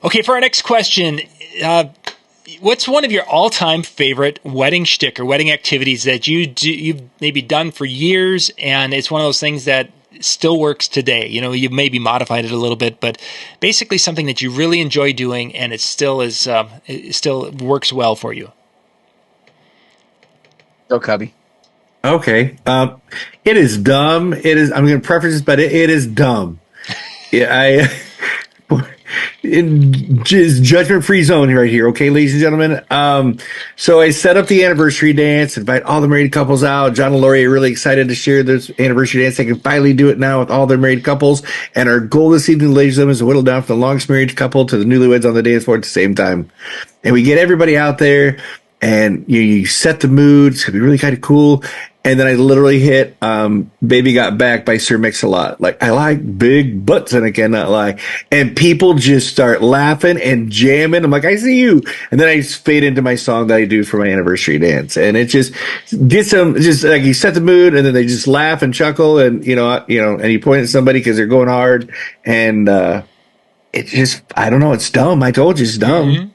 Okay, for our next question, what's one of your all-time favorite wedding shtick or wedding activities that you've maybe done for years, and it's one of those things that still works today? You know, you've maybe modified it a little bit, but basically something that you really enjoy doing, and it still works well for you. Go Cubbie. Okay. It is dumb. It is. I'm going to preface this, but it is dumb. Yeah, just judgment-free zone right here, okay, ladies and gentlemen. So I set up the anniversary dance, invite all the married couples out. John and Lori are really excited to share this anniversary dance. They can finally do it now with all their married couples. And our goal this evening, ladies and gentlemen, is to whittle down from the longest married couple to the newlyweds on the dance floor at the same time. And we get everybody out there, and you set the mood. It's going to be really kind of cool. And then I literally hit Baby Got Back by Sir Mix-a-Lot. Like, I like big butts and I cannot lie. And people just start laughing and jamming. I'm like, I see you. And then I just fade into my song that I do for my anniversary dance. And it just gets them, just like you set the mood, and then they just laugh and chuckle, and, and you point at somebody because they're going hard. And it just, I don't know, it's dumb. I told you it's dumb. Mm-hmm.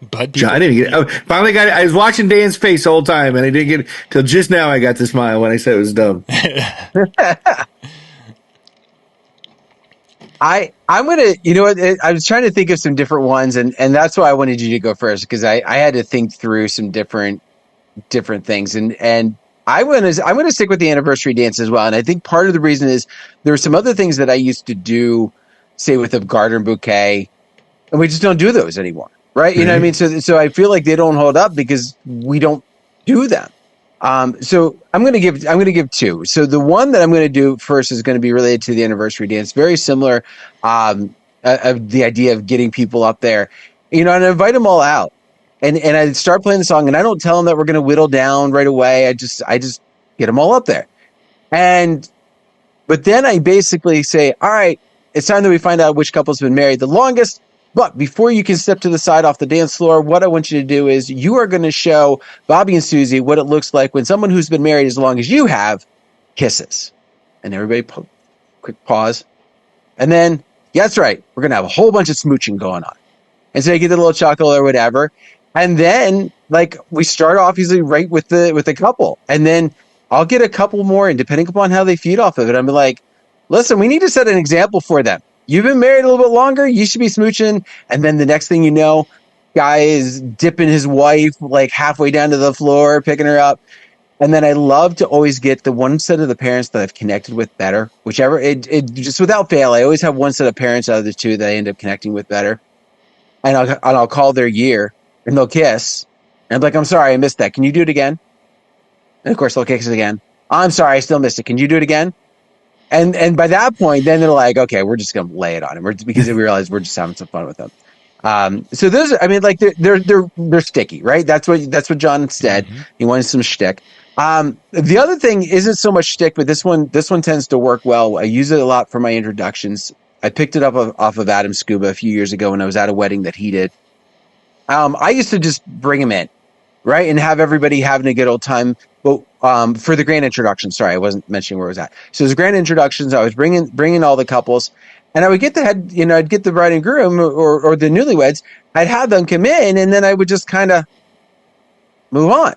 But I didn't get it. Finally got it. I was watching Dan's face the whole time, and I didn't get it till just now. I got the smile when I said it was dumb. I'm gonna, I was trying to think of some different ones, and that's why I wanted you to go first, because I had to think through some different things, and I'm gonna stick with the anniversary dance as well. And I think part of the reason is there are some other things that I used to do, say with a garden bouquet, and we just don't do those anymore. Right. You know what I mean? So I feel like they don't hold up because we don't do them. So I'm going to give two. So the one that I'm going to do first is going to be related to the anniversary dance. Very similar, of the idea of getting people up there, and I invite them all out, and I start playing the song, and I don't tell them that we're going to whittle down right away. I just get them all up there. But then I basically say, all right, it's time that we find out which couple's been married the longest. But before you can step to the side off the dance floor, what I want you to do is you are going to show Bobby and Susie what it looks like when someone who's been married as long as you have kisses. And everybody, quick pause. And then, yeah, that's right, we're going to have a whole bunch of smooching going on. And so you get a little chuckle or whatever. And then, like, we start off usually right with the couple. And then I'll get a couple more, and depending upon how they feed off of it, I'm like, listen, we need to set an example for them. You've been married a little bit longer, you should be smooching. And then the next thing you know, guy is dipping his wife like halfway down to the floor, picking her up. And then I love to always get the one set of the parents that I've connected with better, whichever, it just without fail. I always have one set of parents out of the two that I end up connecting with better. And I'll call their year, and they'll kiss. And I'm like, I'm sorry, I missed that. Can you do it again? And of course, they'll kiss it again. I'm sorry, I still missed it. Can you do it again? And by that point, then they're like, okay, we're just gonna lay it on him, because we realize we're just having some fun with them. So those, I mean, like they're sticky, right? That's what John said. Mm-hmm. He wanted some shtick. The other thing isn't so much shtick, but this one tends to work well. I use it a lot for my introductions. I picked it up off of Adam Scuba a few years ago when I was at a wedding that he did. I used to just bring him in, right, and have everybody having a good old time. But for the grand introduction, sorry, I wasn't mentioning where it was at. So as grand introductions, I was bringing all the couples, and I would get I'd get the bride and groom or the newlyweds. I'd have them come in, and then I would just kind of move on.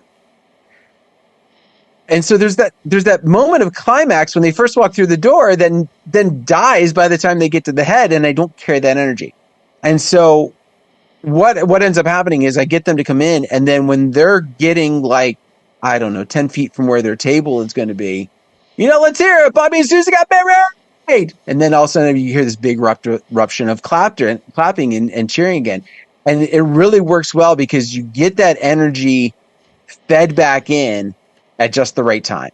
And so there's that moment of climax when they first walk through the door, then dies by the time they get to the head, and I don't carry that energy. And so what ends up happening is I get them to come in, and then when they're getting like, I don't know, 10 feet from where their table is going to be, let's hear it. Bobby and Susie got married. And then all of a sudden you hear this big eruption of clapping and cheering again. And it really works well because you get that energy fed back in at just the right time.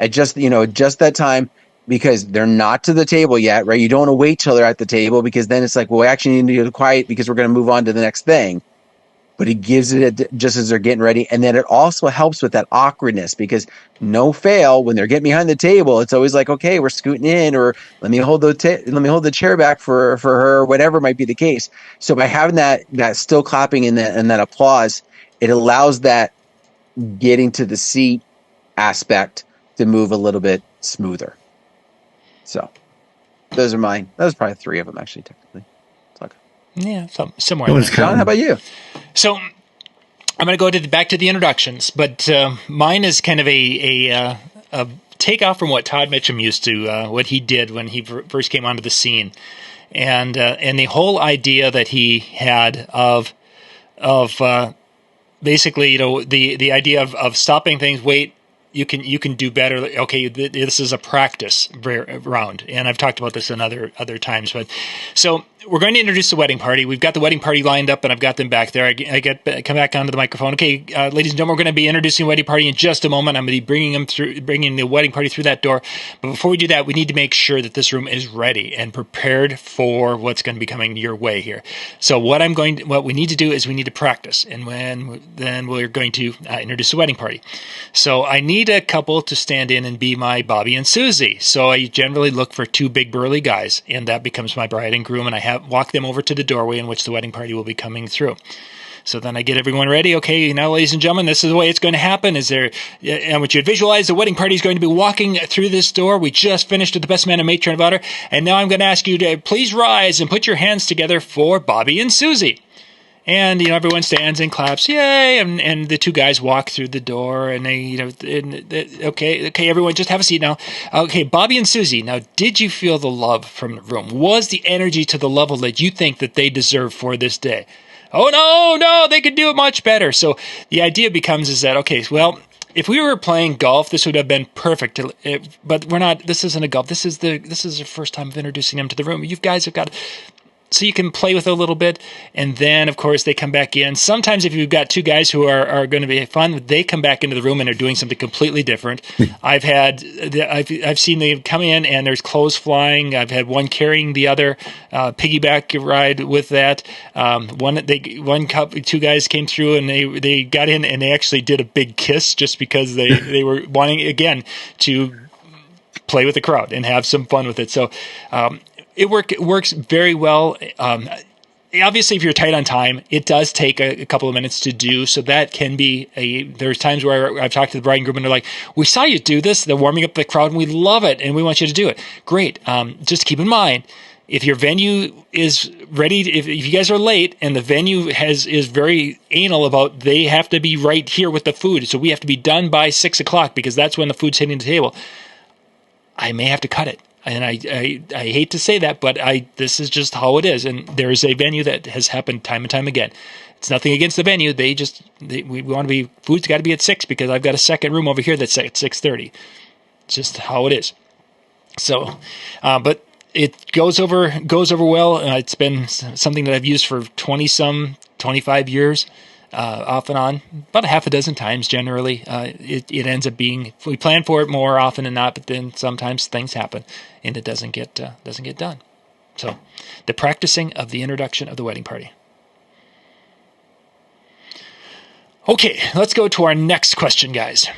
At just that time, because they're not to the table yet, right? You don't want to wait till they're at the table, because then it's like, well, we actually need to get quiet because we're going to move on to the next thing. But he gives it just as they're getting ready. And then it also helps with that awkwardness, because no fail, when they're getting behind the table, it's always like, okay, we're scooting in, or let me hold the chair back for her, whatever might be the case. So by having that still clapping and that applause, it allows that getting to the seat aspect to move a little bit smoother. So those are mine. That was probably three of them, actually, technically. Yeah, somewhere. No in one's there. John, how counting. about you? So I'm going to go back to the introductions, but mine is kind of a takeoff from what Todd Mitchum used to, what he did when he first came onto the scene, and the whole idea that he had of basically, the idea of stopping things. Wait, you can do better. Okay, this is a practice round, and I've talked about this in other times. But so we're going to introduce the wedding party. We've got the wedding party lined up, and I've got them back there. I come back onto the microphone. Okay, ladies and gentlemen, we're going to be introducing the wedding party in just a moment. I'm going to be bringing the wedding party through that door. But before we do that, we need to make sure that this room is ready and prepared for what's going to be coming your way here. So what we need to do is we need to practice, and then we're going to introduce the wedding party. So I need a couple to stand in and be my Bobby and Susie. So I generally look for two big burly guys, and that becomes my bride and groom, and I walk them over to the doorway in which the wedding party will be coming through. So then I get everyone ready. Okay, now, ladies and gentlemen, this is the way it's going to happen. I want you to visualize the wedding party is going to be walking through this door. We just finished with the best man and matron of honor, and now I'm going to ask you to please rise and put your hands together for Bobby and Susie. And, everyone stands and claps, yay, and the two guys walk through the door, and okay, everyone, just have a seat now. Okay, Bobby and Susie, now, did you feel the love from the room? Was the energy to the level that you think that they deserve for this day? Oh, no, they could do it much better. So the idea becomes is that, okay, well, if we were playing golf, this would have been perfect, but we're not. This isn't a golf. This is the first time of introducing them to the room. You guys have got... So you can play with it a little bit, and then, of course, they come back in. Sometimes if you've got two guys who are going to be fun, they come back into the room and are doing something completely different. I've seen them come in, and there's clothes flying. I've had one carrying the other, piggyback ride with that. Two guys came through, and they got in, and they actually did a big kiss just because they were wanting, again, to play with the crowd and have some fun with it. So, it works very well. Obviously, if you're tight on time, it does take a couple of minutes to do. So that can be there's times where I've talked to the bride and groom and they're like, we saw you do this. They're warming up the crowd and we love it and we want you to do it. Great. Just keep in mind, if your venue is ready, if you guys are late and the venue is very anal about they have to be right here with the food. So we have to be done by 6:00 because that's when the food's hitting the table. I may have to cut it. And I hate to say that, but this is just how it is. And there is a venue that has happened time and time again. It's nothing against the venue. We want to be, food's got to be at 6 because I've got a second room over here that's at 6:30. It's just how it is. So, but it goes over well. It's been something that I've used for 25 years. Off and on, about a half a dozen times generally. It ends up being, we plan for it more often than not, but then sometimes things happen and it doesn't get done. So the practicing of the introduction of the wedding party. Okay, let's go to our next question, guys.